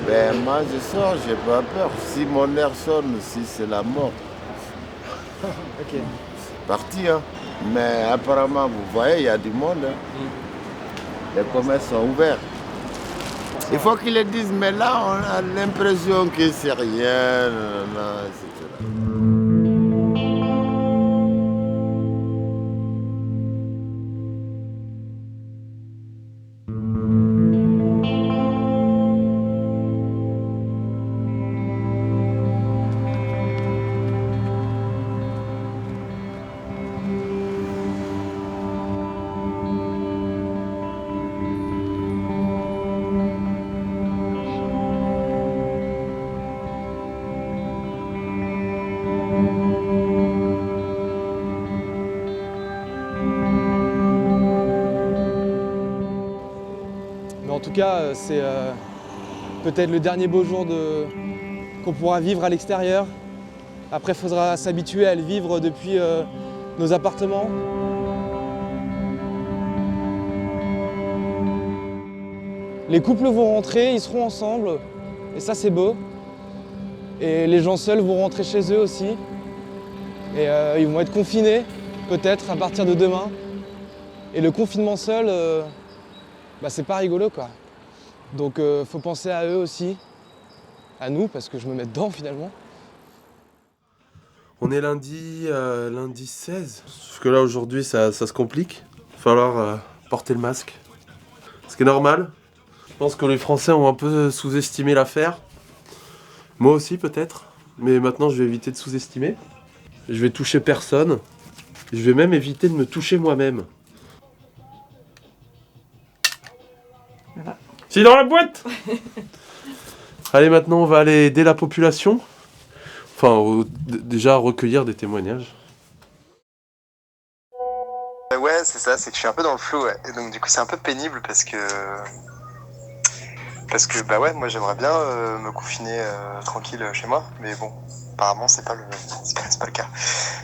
Ben moi je sors, j'ai pas peur. Si mon air sonne, si c'est la mort, Ok. parti. Hein. Mais apparemment, vous voyez, il y a du monde. Hein. Les commerces sont ouverts. Il faut qu'ils le disent, mais là, on a l'impression que c'est rien, nanana, etc. Mais en tout cas, c'est peut-être le dernier beau jour qu'on pourra vivre à l'extérieur. Après, il faudra s'habituer à le vivre depuis nos appartements. Les couples vont rentrer, ils seront ensemble, et ça c'est beau. Et les gens seuls vont rentrer chez eux aussi. Et ils vont être confinés, peut-être, à partir de demain. Et le confinement seul, c'est pas rigolo, quoi. Donc faut penser à eux aussi, à nous, parce que je me mets dedans finalement. On est lundi 16. Parce que là aujourd'hui ça se complique. Il va falloir porter le masque. Ce qui est normal. Je pense que les Français ont un peu sous-estimé l'affaire. Moi aussi peut-être. Mais maintenant je vais éviter de sous-estimer. Je vais toucher personne. Je vais même éviter de me toucher moi-même. Voilà. C'est dans la boîte. Allez, maintenant on va aller aider la population. Enfin, déjà recueillir des témoignages. Ouais, c'est ça, c'est que je suis un peu dans le flou, ouais. Et donc du coup c'est un peu pénible parce que bah ouais, moi j'aimerais bien me confiner tranquille chez moi, mais bon, apparemment c'est pas le cas.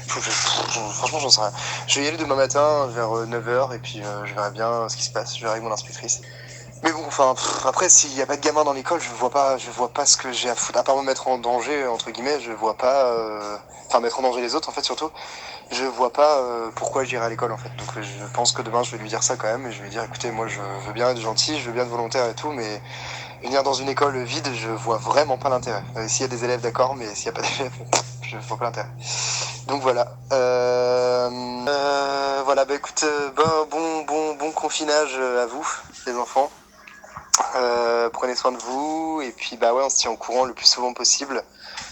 Franchement j'en sais rien. Je vais y aller demain matin vers 9h et puis je verrai bien ce qui se passe, je verrai avec mon inspectrice. Mais bon, enfin, après, s'il n'y a pas de gamin dans l'école, je vois pas ce que j'ai à foutre. À part me mettre en danger, entre guillemets, je vois pas... Enfin, mettre en danger les autres, en fait, surtout. Je vois pas pourquoi j'irai à l'école, en fait. Donc, je pense que demain, je vais lui dire ça quand même. Et je vais lui dire, écoutez, moi, je veux bien être gentil, je veux bien être volontaire et tout, mais venir dans une école vide, je vois vraiment pas l'intérêt. S'il y a des élèves, d'accord, mais s'il n'y a pas d'élèves, je vois pas l'intérêt. Donc, voilà. Voilà, bah écoute, bon confinage à vous, les enfants. Prenez soin de vous et puis bah ouais, on se tient au courant le plus souvent possible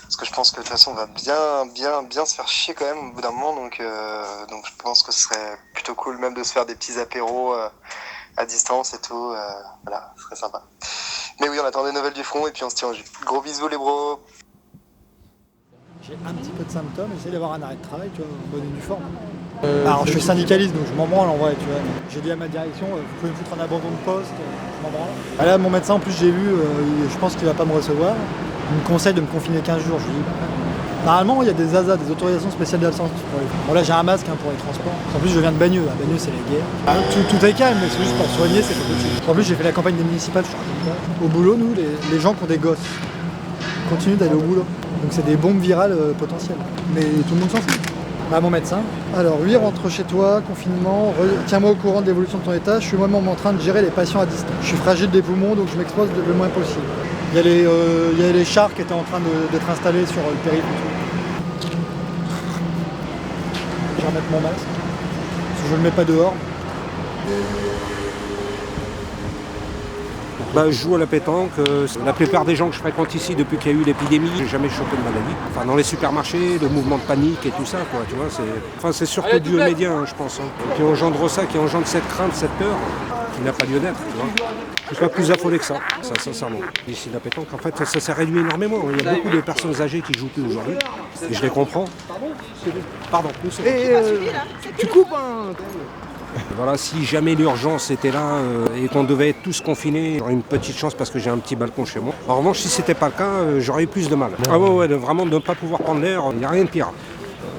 parce que je pense que de toute façon on va bien se faire chier quand même au bout d'un moment, donc je pense que ce serait plutôt cool même de se faire des petits apéros à distance et tout, voilà, ce serait sympa. Mais oui, on attend des nouvelles du front et puis on se tient au jus. Gros bisous les bros. J'ai un petit peu de symptômes, j'essaie d'avoir un arrêt de travail, tu vois, en bonne uniforme. Alors je suis syndicaliste donc je m'en branle en vrai, tu vois. J'ai dit à ma direction, vous pouvez me foutre un abandon de poste, je m'en branle. Ah là mon médecin en plus j'ai vu, je pense qu'il va pas me recevoir. Il me conseille de me confiner 15 jours, je lui dis. Normalement il y a des ASA, des autorisations spéciales d'absence pour les... Bon là j'ai un masque pour les transports. En plus je viens de Bagneux, à Bagneux c'est la guerre. Tout est calme mais c'est juste pour soigner, c'est pas possible. En plus j'ai fait la campagne des municipales, je te raconte pas. Au boulot nous, les gens qui ont des gosses continuent d'aller au boulot. Donc c'est des bombes virales potentielles. Mais tout le monde s'en fout. À mon médecin. Alors oui, rentre chez toi, confinement, tiens-moi au courant de l'évolution de ton état. Je suis moi-même en train de gérer les patients à distance. Je suis fragile des poumons, donc je m'expose le moins possible. Il y a les chars qui étaient en train d'être installés sur le périph' et tout. Je vais remettre mon masque, parce que je ne le mets pas dehors. Je joue à la pétanque. La plupart des gens que je fréquente ici depuis qu'il y a eu l'épidémie, j'ai jamais chopé de maladie. Enfin, dans les supermarchés, le mouvement de panique et tout ça, quoi, tu vois, c'est surtout dû aux médias, je pense, qui engendre ça, qui engendre cette crainte, cette peur, qui n'a pas lieu d'être, tu vois. Je ne suis pas plus affolé que ça, sincèrement. Ici, la pétanque, en fait, ça s'est réduit énormément. Il y a beaucoup de personnes âgées qui jouent plus aujourd'hui, et je les comprends. Pardon. Tu coupes, hein. Voilà, si jamais l'urgence était là et qu'on devait être tous confinés, j'aurais une petite chance parce que j'ai un petit balcon chez moi. En revanche, si c'était pas le cas, j'aurais eu plus de mal. Ah ouais, vraiment de ne pas pouvoir prendre l'air, il n'y a rien de pire.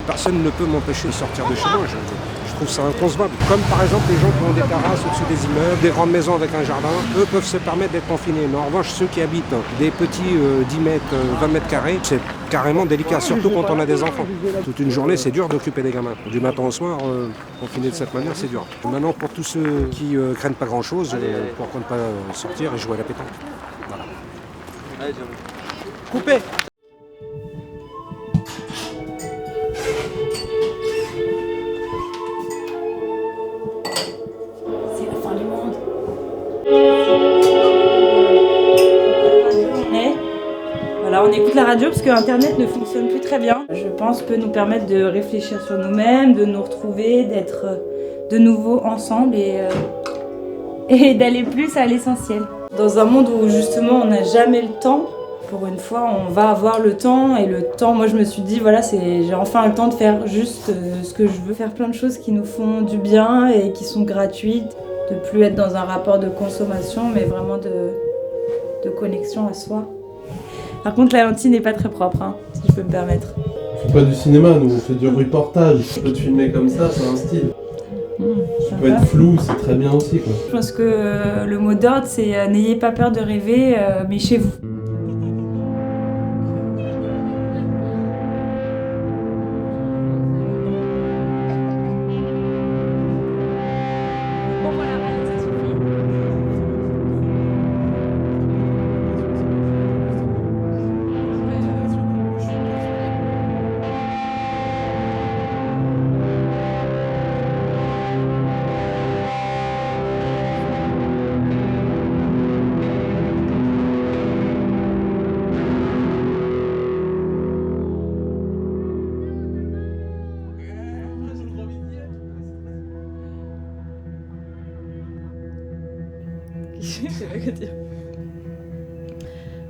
Personne ne peut m'empêcher de sortir de chez moi. Je trouve ça inconcevable. Comme par exemple les gens qui ont des terrasses au-dessus des immeubles, des grandes maisons avec un jardin, eux peuvent se permettre d'être confinés. Mais en revanche, ceux qui habitent des petits 10 mètres, 20 mètres carrés, c'est carrément délicat, surtout quand on a des enfants. Toute une journée, c'est dur d'occuper des gamins. Du matin au soir, confiné de cette manière, c'est dur. Maintenant, pour tous ceux qui craignent pas grand-chose, pourquoi ne pas sortir et jouer à la pétanque. Voilà. Coupez. C'est la fin du monde. Voilà, on écoute la radio parce que Internet ne fonctionne plus très bien. Je pense peut nous permettre de réfléchir sur nous-mêmes, de nous retrouver, d'être de nouveau ensemble et d'aller plus à l'essentiel. Dans un monde où justement on n'a jamais le temps, pour une fois on va avoir le temps, et le temps, moi je me suis dit voilà, j'ai enfin le temps de faire juste ce que je veux, faire plein de choses qui nous font du bien et qui sont gratuites, de plus être dans un rapport de consommation mais vraiment de connexion à soi. Par contre la lentille n'est pas très propre, hein, si je peux me permettre. On fait pas du cinéma, nous on fait du reportage. Tu peux te filmer comme ça, c'est un style. Tu peux être flou, c'est très bien aussi, quoi. Je pense que le mot d'ordre c'est n'ayez pas peur de rêver, mais chez vous. Bon voilà, allez, ça suffit.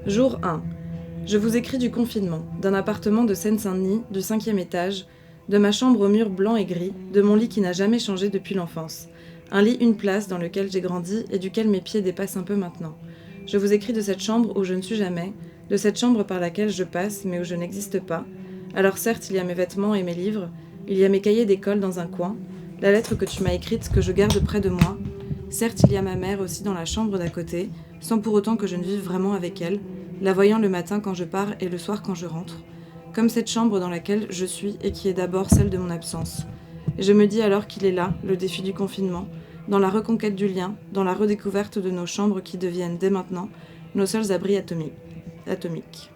Jour 1. Je vous écris du confinement, d'un appartement de Seine-Saint-Denis, du 5e étage, de ma chambre aux murs blancs et gris, de mon lit qui n'a jamais changé depuis l'enfance. Un lit, une place dans lequel j'ai grandi et duquel mes pieds dépassent un peu maintenant. Je vous écris de cette chambre où je ne suis jamais, de cette chambre par laquelle je passe mais où je n'existe pas. Alors certes, il y a mes vêtements et mes livres, il y a mes cahiers d'école dans un coin, la lettre que tu m'as écrite que je garde près de moi. Certes, il y a ma mère aussi dans la chambre d'à côté, sans pour autant que je ne vive vraiment avec elle, la voyant le matin quand je pars et le soir quand je rentre. Comme cette chambre dans laquelle je suis et qui est d'abord celle de mon absence. Et je me dis alors qu'il est là, le défi du confinement, dans la reconquête du lien, dans la redécouverte de nos chambres qui deviennent dès maintenant nos seuls abris atomiques.